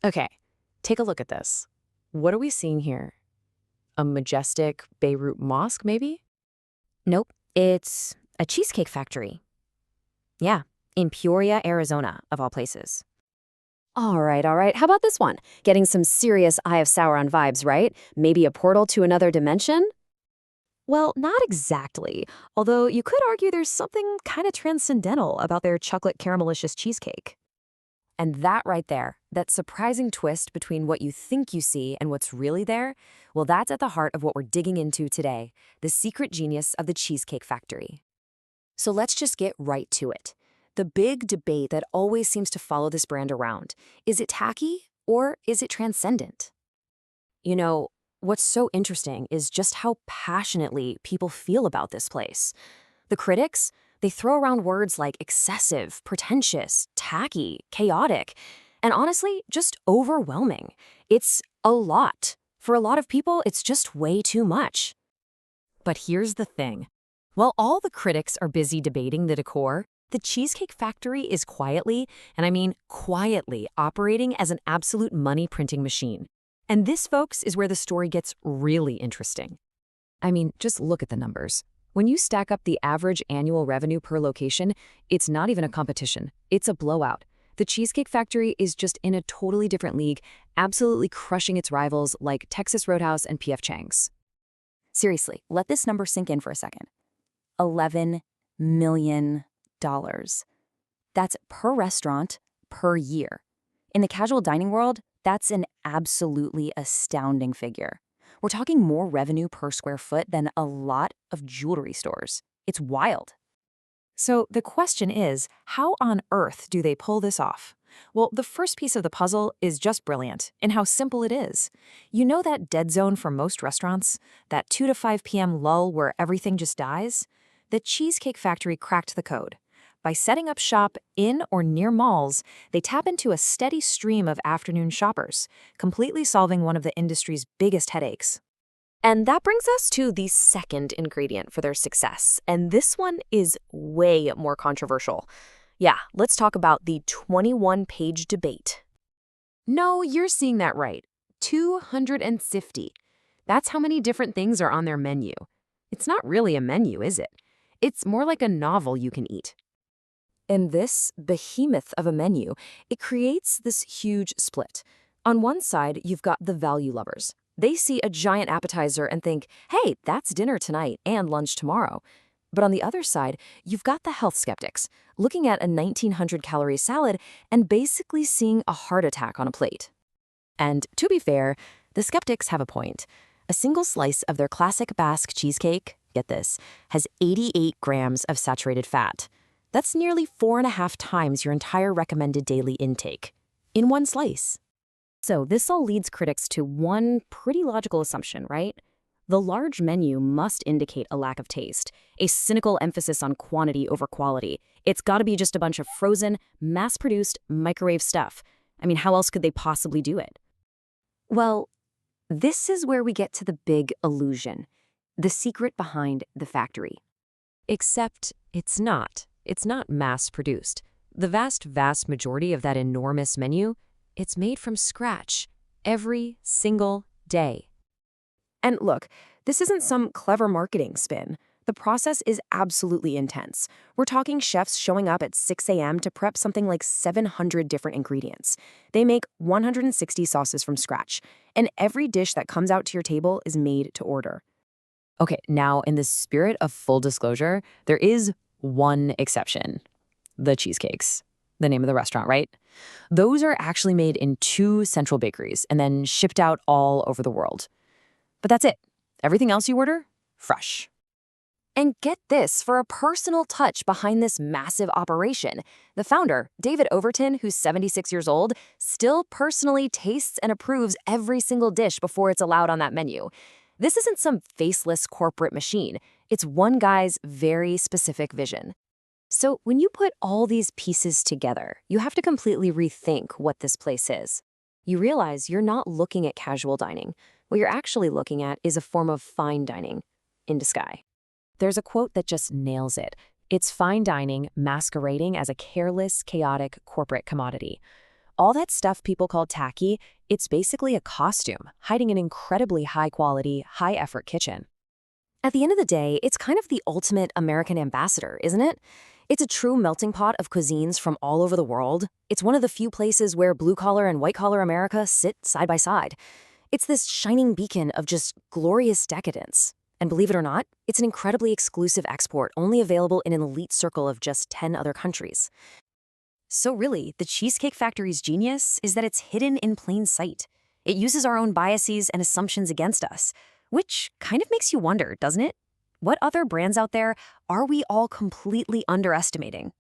Okay, take a look at this. What are we seeing here? A majestic Beirut mosque, maybe? Nope, it's a cheesecake factory. Yeah, in Peoria, Arizona, of all places. All right, all right. How about this one? Getting some serious Eye of Sauron vibes, right? Maybe a portal to another dimension? Well, not exactly. Although you could argue there's something kind of transcendental about their chocolate caramelicious cheesecake. And that right there, that surprising twist between what you think you see and what's really there, well, that's at the heart of what we're digging into today, the secret genius of the Cheesecake Factory. So let's just get right to it. The big debate that always seems to follow this brand around, is it tacky or is it transcendent? You know, what's so interesting is just how passionately people feel about this place. The critics, they throw around words like excessive, pretentious, tacky, chaotic, and honestly, just overwhelming. It's a lot. For a lot of people, it's just way too much. But here's the thing. While all the critics are busy debating the decor, the Cheesecake Factory is quietly, and I mean quietly, operating as an absolute money-printing machine. And this, folks, is where the story gets really interesting. I mean, just look at the numbers. When you stack up the average annual revenue per location, it's not even a competition. It's a blowout. The Cheesecake Factory is just in a totally different league, absolutely crushing its rivals like Texas Roadhouse and P.F. Chang's. Seriously, let this number sink in for a second. $11 million. That's per restaurant per year. In the casual dining world, that's an absolutely astounding figure. We're talking more revenue per square foot than a lot of jewelry stores. It's wild. So the question is, how on earth do they pull this off? Well, the first piece of the puzzle is just brilliant in how simple it is. You know that dead zone for most restaurants? That 2 to 5 p.m. lull where everything just dies? The Cheesecake Factory cracked the code. By setting up shop in or near malls, they tap into a steady stream of afternoon shoppers, completely solving one of the industry's biggest headaches. And that brings us to the second ingredient for their success, and this one is way more controversial. Yeah, let's talk about the 21-page debate. No, you're seeing that right. 250. That's how many different things are on their menu. It's not really a menu, is it? It's more like a novel you can eat. In this behemoth of a menu, it creates this huge split. On one side, you've got the value lovers. They see a giant appetizer and think, hey, that's dinner tonight and lunch tomorrow. But on the other side, you've got the health skeptics, looking at a 1,900-calorie salad and basically seeing a heart attack on a plate. And to be fair, the skeptics have a point. A single slice of their classic Basque cheesecake, get this, has 88 grams of saturated fat. That's nearly 4.5 times your entire recommended daily intake, in one slice. So this all leads critics to one pretty logical assumption, right? The large menu must indicate a lack of taste, a cynical emphasis on quantity over quality. It's gotta be just a bunch of frozen, mass-produced, microwave stuff. I mean, how else could they possibly do it? Well, this is where we get to the big illusion, the secret behind the factory. Except it's not. It's not mass-produced. The vast majority of that enormous menu, it's made from scratch, every single day. And look, this isn't some clever marketing spin. The process is absolutely intense. We're talking chefs showing up at 6 a.m. to prep something like 700 different ingredients. They make 160 sauces from scratch, and every dish that comes out to your table is made to order. Okay, now in the spirit of full disclosure, there is one exception. The cheesecakes. The name of the restaurant, right? Those are actually made in 2 central bakeries and then shipped out all over the world. But that's it. Everything else you order, fresh. And get this, for a personal touch behind this massive operation, the founder, David Overton, who's 76 years old, still personally tastes and approves every single dish before it's allowed on that menu. This isn't some faceless corporate machine. It's one guy's very specific vision. So when you put all these pieces together, you have to completely rethink what this place is. You realize you're not looking at casual dining. What you're actually looking at is a form of fine dining in disguise. There's a quote that just nails it. It's fine dining masquerading as a careless, chaotic corporate commodity. All that stuff people call tacky, it's basically a costume, hiding an incredibly high-quality, high-effort kitchen. At the end of the day, it's kind of the ultimate American ambassador, isn't it? It's a true melting pot of cuisines from all over the world. It's one of the few places where blue-collar and white-collar America sit side by side. It's this shining beacon of just glorious decadence. And believe it or not, it's an incredibly exclusive export only available in an elite circle of just 10 other countries. So really, the Cheesecake Factory's genius is that it's hidden in plain sight. It uses our own biases and assumptions against us, which kind of makes you wonder, doesn't it? What other brands out there are we all completely underestimating?